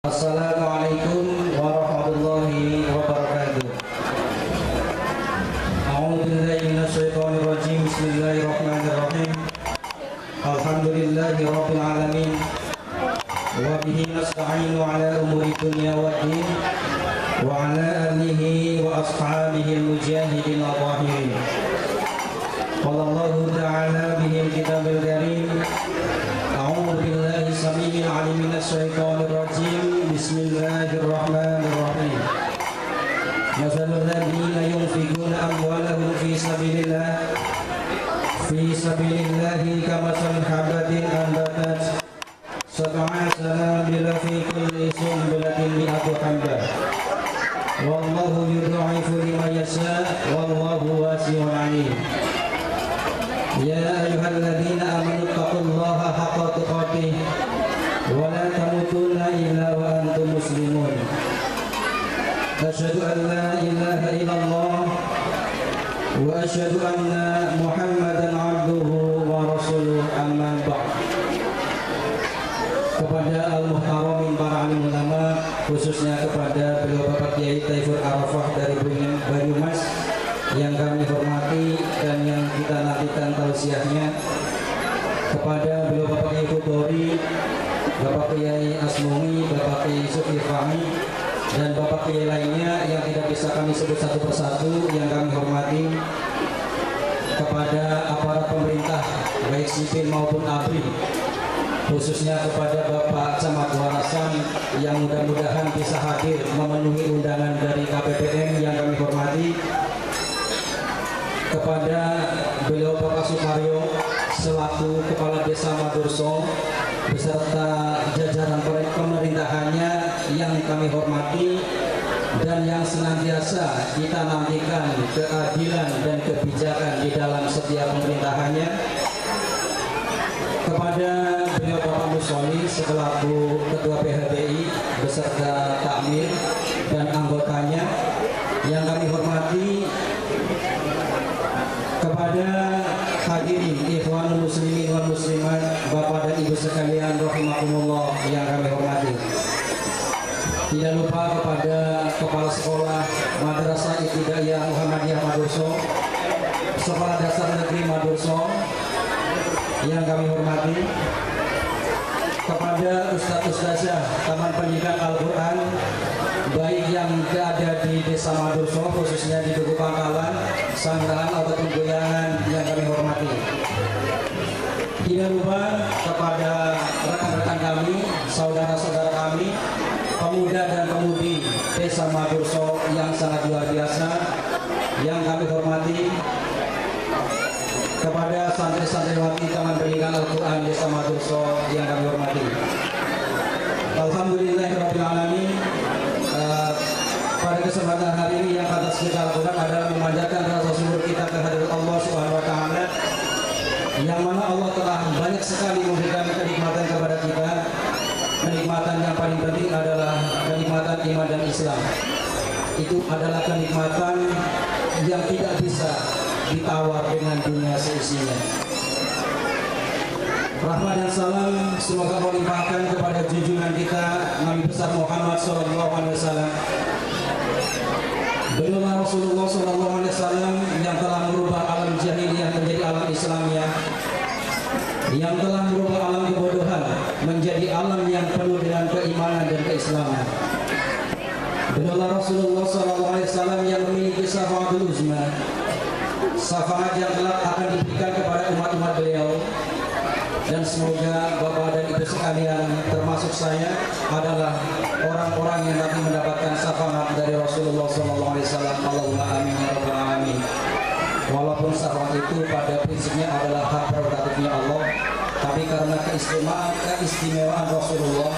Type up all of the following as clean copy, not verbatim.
Assalamualaikum warahmatullahi wabarakatuh. A'udzubillahi minasyaitonir rajim. Bismillahirrahmanirrahim. Alhamdulillahi rabbil alamin. Wa bihi nasta'inu ala umuri dunya waddin. Wa ala alihi wa ashabihi al-mujahidin al-zahirin. Qala Allahu ta'ala bihi al-kitabil karim. A'udzu billahi samii'il 'aliim minasyaitonir rajiim. Bismillahirrahmanirrahim. Mathalul ladziina yunfiquna amwaalahum fi sabilillahi kamathali habatin anbatat sab'a sanabila fi kulli sunbulatin mi'atu habbah. Wallahu yudha'ifu liman yasha' wallahu wasi'un 'aliim. Ya ayyuhalladzina amanu taqullaha haqqa tuqatih wa la tamutunna illa wa antum muslimun. Asyhadu an la ilaha illallah wa asyhadu anna Muhammadan abduhu wa rasuluh, amma ba'd. Kepada al-muhtaramin para alim ulama, khususnya kepada beliau Bapak Kiai Taifur Arafah dari Banyumas yang kami hormati dan yang kita nantikan tausiahnya, kepada beliau Bapak Kiai Kudori, Bapak Kiai Asmumi, Bapak Kiai Sufi Fahmi, dan Bapak Kiai lainnya yang tidak bisa kami sebut satu persatu yang kami hormati, kepada aparat pemerintah baik sipil maupun ABRI, khususnya kepada Bapak Camat Warasan yang mudah-mudahan bisa hadir memenuhi undangan dari KPPM yang kami hormati, kepada beliau Bapak Suparyo selaku Kepala Desa Madurso beserta jajaran pemerintahannya yang kami hormati dan yang senantiasa kita nantikan keadilan dan kebijakan di dalam setiap pemerintahannya, kepada beliau Bapak Musoli selaku Ketua PHBI beserta takmir dan anggotanya yang kami hormati, kepada hadirin ikhwanul muslimin wal muslimat, Bapak dan Ibu sekalian rahimakumullah yang kami hormati. Tidak lupa kepada Kepala Sekolah Madrasah Ibtidaiyah Muhammadiyah Madurso, Sekolah Dasar Negeri Madurso yang kami hormati, kepada Ustadz-Ustadzah Taman Pendidikan Al-Quran baik yang ada di Desa Madurso, khususnya di Duku Pangkalan, Sanggahan ataupun Goyangan yang kami hormati. Tidak lupa kepada rekan-rekan kami, saudara-saudara kami, pemuda dan pemudi Desa Madurso yang sangat luar biasa yang kami hormati, kepada santri-santriwati Taman Pendidikan Al-Quran Desa Madurso yang kami hormati. Alhamdulillahirabbil alamin. Pada kesempatan hari ini yang kata kita lakukan adalah memanjatkan rasa syukur kita kehadirat Allah Subhanahu wa taala, yang mana Allah telah banyak sekali memberikan kenikmatan kepada kita. Kenikmatan yang paling penting adalah kenikmatan iman dan Islam. Itu adalah kenikmatan yang tidak bisa ditawar dengan dunia seisinya. Rahmat dan salam semoga Allah limpahkan kepada junjungan kita Nabi besar Muhammad SAW. Beliau Rasulullah SAW yang telah merubah alam jahiliyah menjadi alam Islamiyah, yang telah merubah alam kebodohan menjadi alam yang penuh dengan keimanan dan keislaman. Beliau Rasulullah SAW yang memiliki syafaatul uzma, syafaat yang kelak akan diberikan kepada umat-umat beliau. Dan semoga Bapak dan Ibu sekalian termasuk saya adalah orang-orang yang nanti mendapatkan syafaat dari Rasulullah SAW. Allahumma amin ya rabbal alamin. Walaupun syafaat itu pada prinsipnya adalah hak prerogatifnya Allah, tapi karena keistimewaan Rasulullah,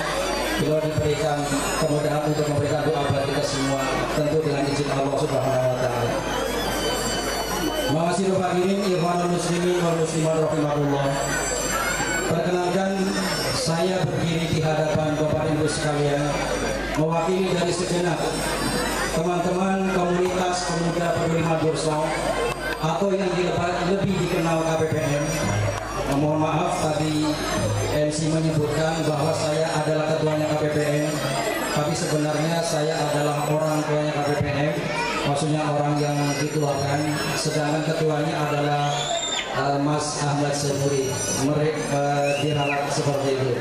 beliau diberikan kemudahan untuk memberikan doa bagi kita semua, tentu dengan izin Allah Subhanahu wa taala. Ma'asyiral hadirin ikhwanul muslimin wal muslimat rahimakumullah. Perkenalkan, saya berdiri di hadapan Bapak Ibu sekalian mewakili dari segenap teman-teman komunitas pemuda peduli Madurso atau yang lebih dikenal KPPM. Mohon maaf tadi MC menyebutkan bahwa saya adalah ketuanya KPPM. tapi sebenarnya saya adalah orang tuanya KPPM, maksudnya orang yang dituakan, sedangkan ketuanya adalah Mas Ahmad Senuri. Mereka diralat seperti itu.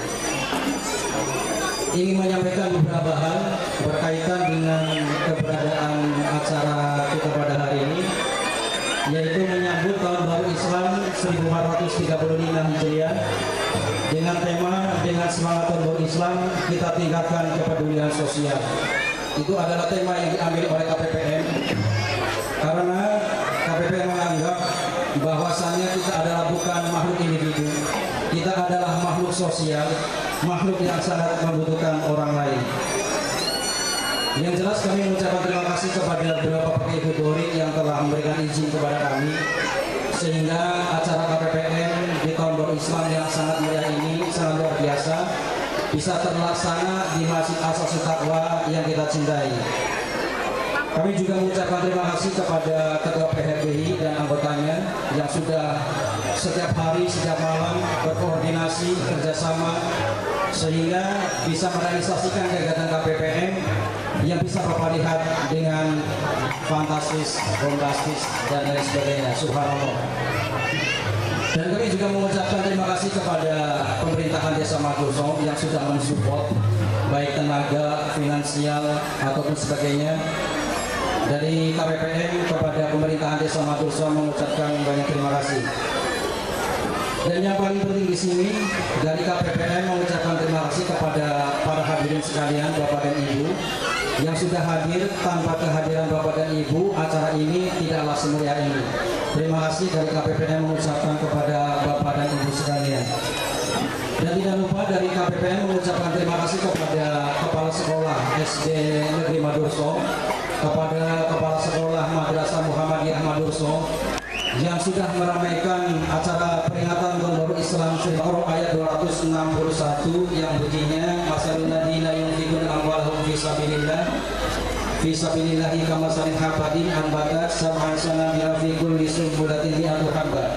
Ingin menyampaikan beberapa hal berkaitan dengan keberadaan acara kita pada hari ini, yaitu menyambut tahun baru Islam 1435 Hijriah dengan tema "Dengan semangat tahun baru Islam kita tingkatkan kepedulian sosial". Itu adalah tema yang diambil oleh KPPM karena KPPM menganggap bahwasanya kita adalah bukan makhluk individu, kita adalah makhluk sosial, makhluk yang sangat membutuhkan orang lain. Yang jelas kami mengucapkan terima kasih kepada beberapa Pakai Hudori yang telah memberikan izin kepada kami, sehingga acara KPPM di tahun baru Islam yang sangat mulia ini sangat luar biasa bisa terlaksana di Masjid Asas Taqwa yang kita cintai. Kami juga mengucapkan terima kasih kepada Ketua PHBI dan anggotanya yang sudah setiap hari, setiap malam berkoordinasi, kerjasama, sehingga bisa merealisasikan kegiatan KPPM yang bisa Bapak lihat dengan fantastis, bombastis, dan lain sebagainya. Subhanallah. Dan kami juga mengucapkan terima kasih kepada pemerintahan Desa Madurso yang sudah mensupport baik tenaga, finansial, ataupun sebagainya. Dari KPPM kepada pemerintahan Desa Madurso mengucapkan banyak terima kasih. Dan yang paling penting di sini, dari KPPM mengucapkan terima kasih kepada para hadirin sekalian, Bapak dan Ibu, yang sudah hadir. Tanpa kehadiran Bapak dan Ibu, acara ini tidaklah semulia ini. Terima kasih dari KPPM mengucapkan kepada Bapak dan Ibu sekalian. Dan tidak lupa dari KPPM mengucapkan terima kasih kepada Kepala Sekolah SD Negeri Madurso, kepada Kepala Sekolah Madrasah Muhammadiyah Madurso yang sudah meramaikan acara peringatan tahun baru Islam Surah ayat 261 yang bunyinya masalul ladina yunfiquna amwalahum fi sabilillahi kamasalin habbatin anbatat sab'an sanabila fi kulli sunbulatin mi'atu habba.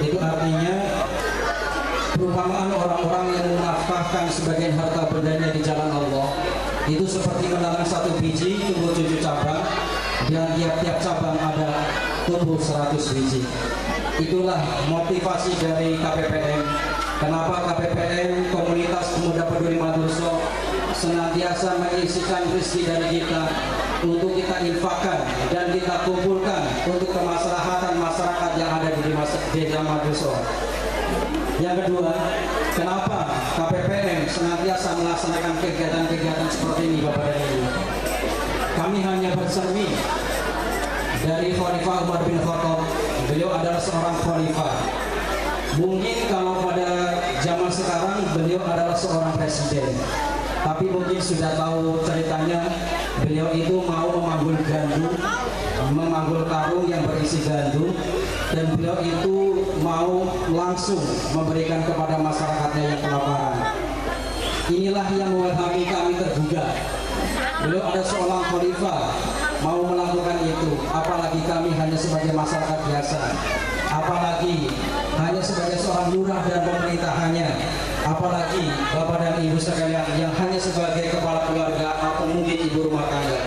Itu artinya perumpamaan orang-orang yang menafkahkan sebagian harta bendanya di jalan Allah itu seperti menanam satu biji tumbuh 7 cabang, dan tiap-tiap cabang ada tumbuh 100 biji. Itulah motivasi dari KPPM. Kenapa KPPM Komunitas Pemuda Peduli Madurso senantiasa mengisikan rezeki dari kita untuk kita infakkan dan kita kumpulkan untuk kemaslahatan masyarakat yang ada di Desa Madurso. Yang kedua, kenapa KPPM senantiasa melaksanakan kegiatan-kegiatan seperti ini, Bapak dan Ibu? Kami hanya bercermin dari Khalifah Umar bin Khattab. Beliau adalah seorang khalifah. Mungkin kalau pada zaman sekarang beliau adalah seorang presiden, tapi mungkin sudah tahu ceritanya. Beliau itu mau memanggul gandum, memanggul karung yang berisi gandum, dan beliau itu mau langsung memberikan kepada masyarakatnya yang kelaparan. Inilah yang membuat hati kami tergugah. Beliau ada seorang khalifah mau melakukan itu, apalagi kami hanya sebagai masyarakat biasa, apalagi hanya sebagai seorang lurah dan pemerintahannya, apalagi Bapak dan Ibu sekalian yang hanya sebagai kepala keluarga atau mungkin ibu rumah tangga.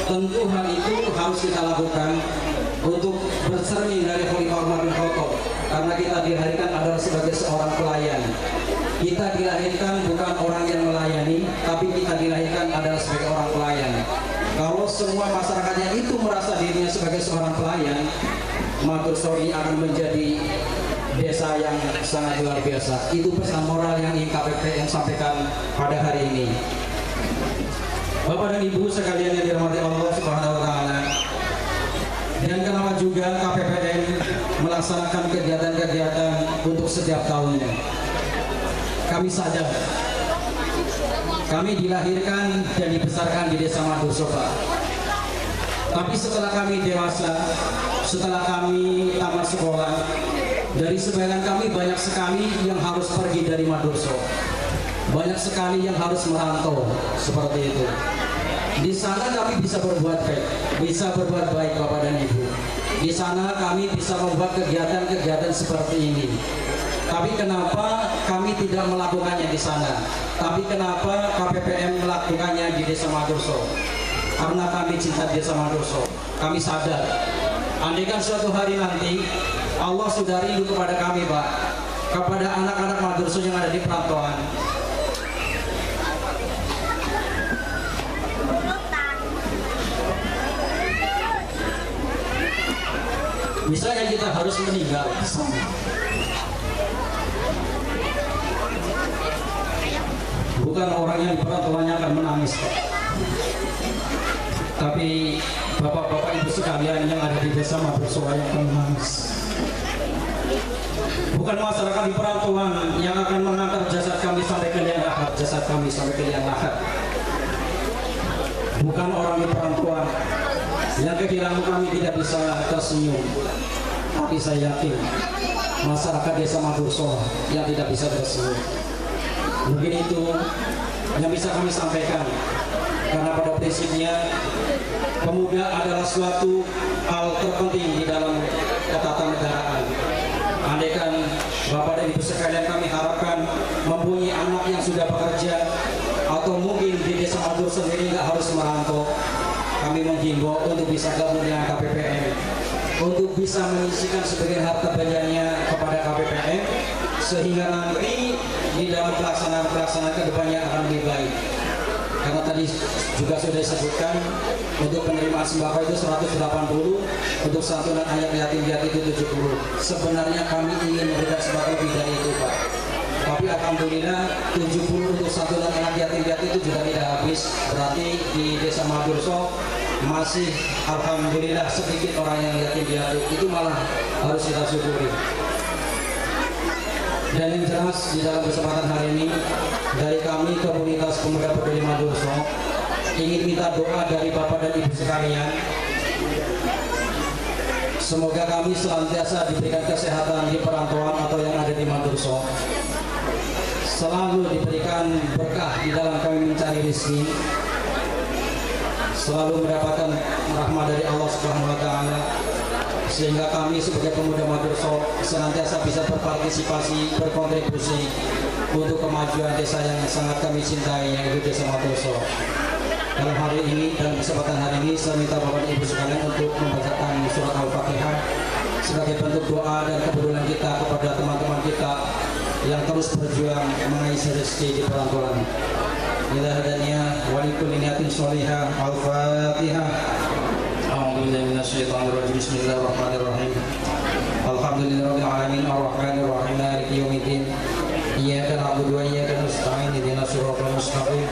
Tentu hal itu harus kita lakukan untuk bercermin dari Khalifah Umar bin Khattab, karena kita dilahirkan adalah sebagai seorang pelayan. Kita dilahirkan bukan orang yang melayani, tapi kita dilahirkan adalah sebagai orang pelayan. Kalau semua masyarakatnya itu merasa dirinya sebagai seorang pelayan, Madurso ini akan menjadi desa yang sangat luar biasa. Itu pesan moral yang ingin KPPM sampaikan pada hari ini. Bapak dan Ibu sekalian yang dirahmati Allah Subhanahu wa taala. Dan kenapa juga KPPM melaksanakan kegiatan-kegiatan untuk setiap tahunnya? Kami sadar, kami dilahirkan dan dibesarkan di Desa Madurso, Pak. Tapi setelah kami dewasa, setelah kami tamat sekolah, dari sebagian kami banyak sekali yang harus pergi dari Madurso. Banyak sekali yang harus merantau, seperti itu. Di sana kami bisa berbuat baik, bisa berbuat baik Bapak dan Ibu. Di sana kami bisa membuat kegiatan-kegiatan seperti ini. Tapi kenapa kami tidak melakukannya di sana? Tapi kenapa KPPM melakukannya di Desa Madurso? Karena kami cinta Desa Madurso. Kami sadar, andaikan suatu hari nanti Allah sudah rindu kepada kami, Pak, kepada anak-anak Madurso yang ada di perantauan. Misalnya kita harus meninggal di sana. Bukan orang yang di perantauannya akan menangis, Pak. Tapi bapak-bapak ibu sekalian yang ada di Desa Madurso yang akan menangis. Bukan masyarakat di perantauan yang akan mengantar jasad kami sampai ke liang lahat, jasad kami sampai ke liang lahat. Bukan orang di perantauan yang kehilangan kami tidak bisa tersenyum. Tapi saya yakin masyarakat Desa Madurso yang tidak bisa tersenyum. Mungkin itu yang bisa kami sampaikan, karena pada prinsipnya pemuda adalah suatu hal terpenting di dalam ketatanegaraan. Andaikan Bapak dan Ibu sekalian kami harapkan mempunyai anak yang sudah bekerja, atau mungkin di Desa Madurso sendiri nggak harus merantau, kami menghimbau untuk bisa gabung dengan KPPM, untuk bisa menyisikan sebagian harta belanjanya kepada KPPM, sehingga nanti di dalam pelaksanaan kedepannya akan lebih baik. Karena tadi juga sudah disebutkan untuk penerimaan sembako itu 180, untuk santunan anak yatim piatu itu 70. Sebenarnya kami ingin memberikan sembako lebih dari itu, Pak. Tapi alhamdulillah 70 untuk santunan anak yatim piatu itu juga tidak habis. Berarti di Desa Madurso masih alhamdulillah sedikit orang yang yatim piatu, itu malah harus kita syukuri. Dan yang jelas di dalam kesempatan hari ini dari kami komunitas pemuda peduli Madurso ingin minta doa dari Bapak dan Ibu sekalian. Semoga kami senantiasa diberikan kesehatan di perantauan atau yang ada di Madurso, selalu diberikan berkah di dalam kami mencari rezeki, selalu mendapatkan rahmat dari Allah Subhanahu wa Ta'ala, sehingga kami sebagai pemuda Madurso senantiasa bisa berpartisipasi, berkontribusi untuk kemajuan desa yang sangat kami cintai, yaitu Desa Madurso. Dalam hari ini, dalam kesempatan hari ini, saya minta Bapak dan Ibu sekalian untuk membacakan surat Al-Fatihah sebagai bentuk doa dan kepedulian kita kepada teman-teman kita yang terus berjuang mengais rezeki di perantauan. Ila hadaniya wa likulli niyatin sholihah. Al-Fatihah. A'udzubillahi minasyaitonirrajim. Bismillahirrahmanirrahim. Alhamdulillahirabbil alamin arrahmanir rahim maliki yaumiddin. Iyyaka na'budu wa iyyaka nasta'in ihdinas siratal mustaqim.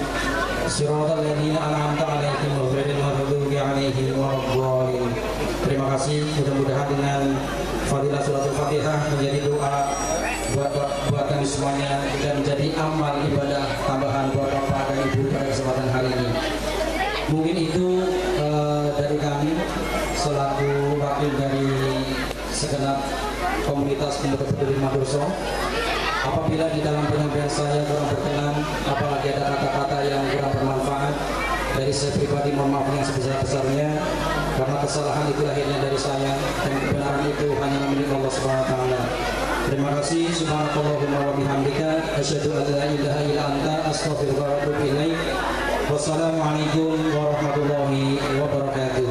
Siratal ladzina an'amta 'alaihim ghairil maghdubi 'alaihim waladdallin. Terima kasih. Mudah-mudahan dengan fadilah surat Al-Fatihah menjadi doa buat kami semuanya dan menjadi amal ibadah tambahan buat Bapak dan Ibu pada kesempatan hari ini. Mungkin itu dari kami selaku wakil dari segenap komunitas pemuda peduli Madurso. Apabila di dalam penyampaian saya kurang berkenan, apalagi ada kata-kata yang kurang bermanfaat, dari saya pribadi mohon maaf yang sebesar-besarnya, karena kesalahan itu lahirnya dari saya dan kebenaran itu hanya milik Allah Subhanahu wa Ta'ala. Terima kasih. Subhanakallahumma wa bihamdika asyhadu an la ilaha illa anta astaghfiruka wa atubu ilaik. Wassalamualaikum warahmatullahi wabarakatuh.